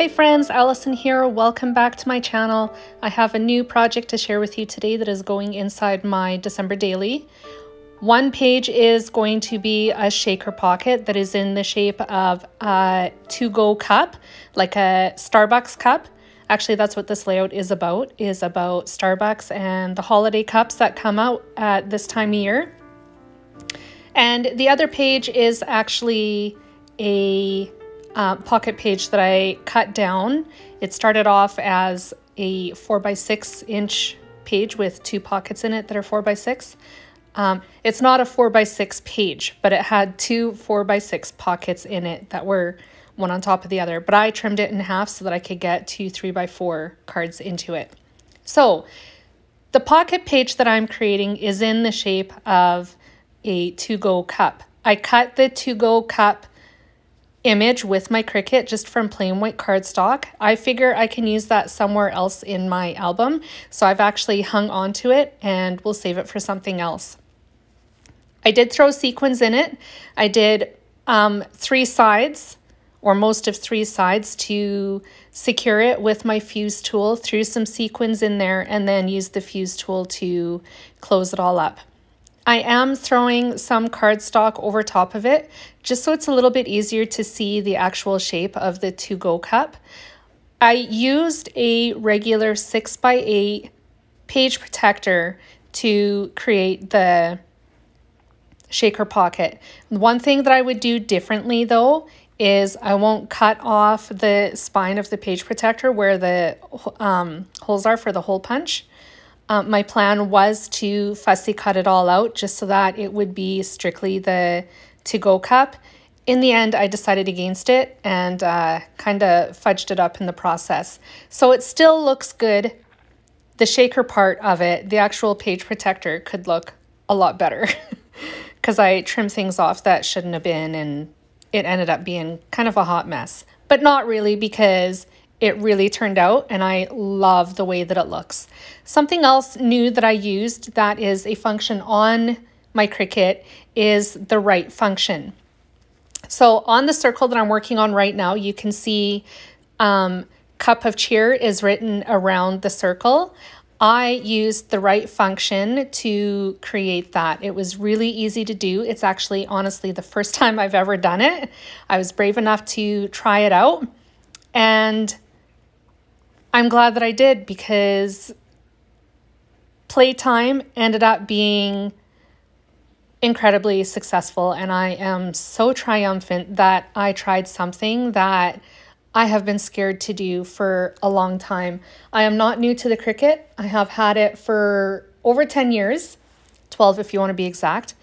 Hey friends, Allison here. Welcome back to my channel. I have a new project to share with you today that is going inside my December daily. One page is going to be a shaker pocket that is in the shape of a to-go cup, like a Starbucks cup. Actually, that's what this layout is about Starbucks and the holiday cups that come out at this time of year. And the other page is actually a pocket page that I cut down. It started off as a 4x6 inch page with two pockets in it that are 4x6. It's not a 4x6 page, but it had two 4x6 pockets in it that were one on top of the other. But I trimmed it in half so that I could get two 3x4 cards into it. So the pocket page that I'm creating is in the shape of a to-go cup. I cut the to-go cup image with my Cricut just from plain white cardstock. I figure I can use that somewhere else in my album, so I've actually hung on to it and we'll save it for something else. I did throw sequins in it. I did 3 sides, or most of 3 sides, to secure it with my fuse tool, threw some sequins in there, and then used the fuse tool to close it all up. I am throwing some cardstock over top of it, just so it's a little bit easier to see the actual shape of the to-go cup. I used a regular 6x8 page protector to create the shaker pocket. One thing that I would do differently though is I won't cut off the spine of the page protector where the holes are for the hole punch. My plan was to fussy cut it all out just so that it would be strictly the to-go cup. In the end, I decided against it and kind of fudged it up in the process. So it still looks good. The shaker part of it, the actual page protector, could look a lot better because I trimmed things off that shouldn't have been, and it ended up being kind of a hot mess. But not really, because it really turned out and I love the way that it looks. Something else new that I used that is a function on my Cricut is the right function. So on the circle that I'm working on right now, you can see cup of cheer is written around the circle. I used the right function to create that. It was really easy to do. It's actually, honestly, the first time I've ever done it. I was brave enough to try it out, and I'm glad that I did, because playtime ended up being incredibly successful, and I am so triumphant that I tried something that I have been scared to do for a long time. I am not new to the Cricut. I have had it for over 10 years, 12 if you want to be exact.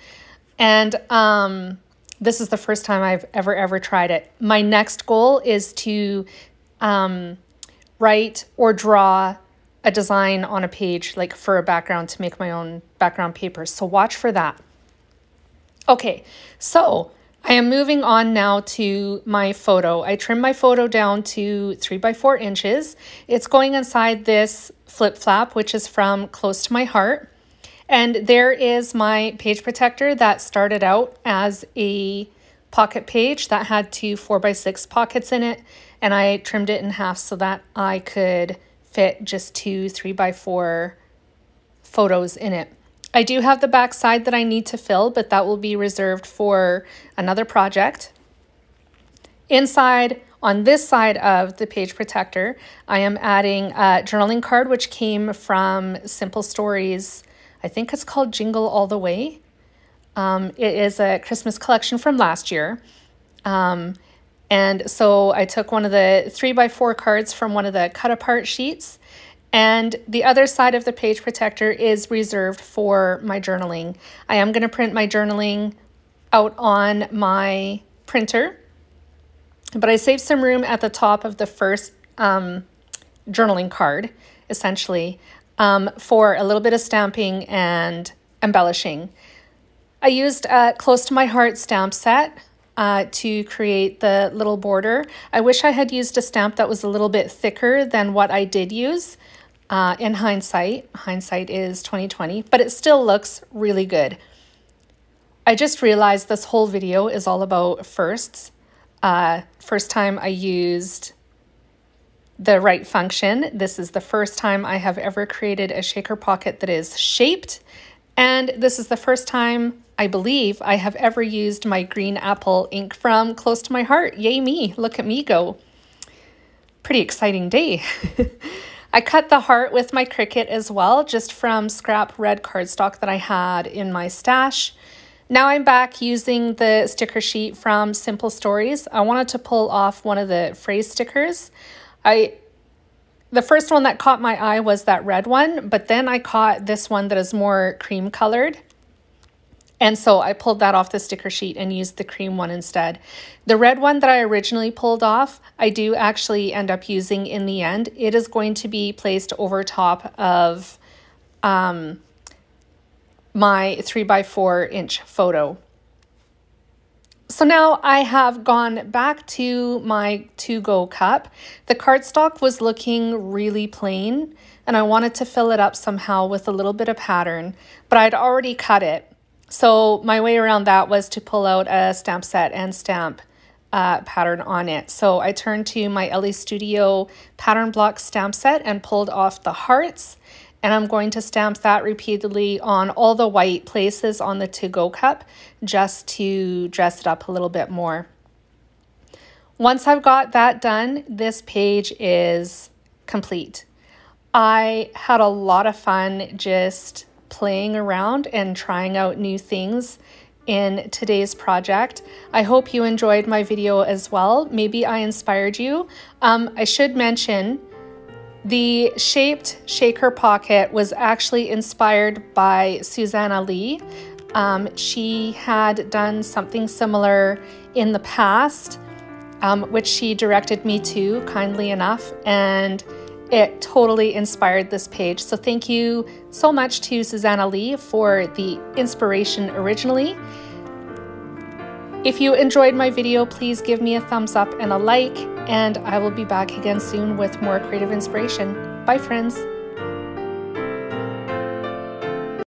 And this is the first time I've ever tried it. My next goal is to write or draw a design on a page, like for a background, to make my own background paper. So watch for that. Okay, so I am moving on now to my photo. I trimmed my photo down to 3x4 inches. It's going inside this flip flap, which is from Close to My Heart. And there is my page protector that started out as a pocket page that had two 4x6 pockets in it, and I trimmed it in half so that I could fit just two 3x4 photos in it. I do have the back side that I need to fill, but that will be reserved for another project. Inside, on this side of the page protector, I am adding a journaling card, which came from Simple Stories. I think it's called Jingle All the Way. It is a Christmas collection from last year. And so I took one of the 3x4 cards from one of the cut apart sheets, and the other side of the page protector is reserved for my journaling. I am going to print my journaling out on my printer, but I saved some room at the top of the first journaling card, essentially, for a little bit of stamping and embellishing. I used a Close to My Heart stamp set to create the little border. I wish I had used a stamp that was a little bit thicker than what I did use. In hindsight is 2020, but it still looks really good. I just realized this whole video is all about firsts. First time I used the right function. This is the first time I have ever created a shaker pocket that is shaped. And this is the first time, I believe, I have ever used my green apple ink from Close to My Heart. Yay me, look at me go. Pretty exciting day. I cut the heart with my Cricut as well, just from scrap red cardstock that I had in my stash. Now I'm back using the sticker sheet from Simple Stories. I wanted to pull off one of the phrase stickers. The first one that caught my eye was that red one, but then I caught this one that is more cream colored. And so I pulled that off the sticker sheet and used the cream one instead. The red one that I originally pulled off, I do actually end up using in the end. It is going to be placed over top of my 3x4 inch photo. So now I have gone back to my to-go cup. The cardstock was looking really plain and I wanted to fill it up somehow with a little bit of pattern, but I'd already cut it. So my way around that was to pull out a stamp set and stamp pattern on it. So I turned to my LA Studio pattern block stamp set and pulled off the hearts. And I'm going to stamp that repeatedly on all the white places on the to-go cup just to dress it up a little bit more. Once I've got that done, this page is complete. I had a lot of fun just playing around and trying out new things in today's project. I hope you enjoyed my video as well. Maybe I inspired you. I should mention the shaped shaker pocket was actually inspired by Suzanna Lee. She had done something similar in the past, which she directed me to kindly enough, and it totally inspired this page. So thank you so much to Suzanna Lee for the inspiration originally. If you enjoyed my video, please give me a thumbs up and a like, and I will be back again soon with more creative inspiration. Bye, friends.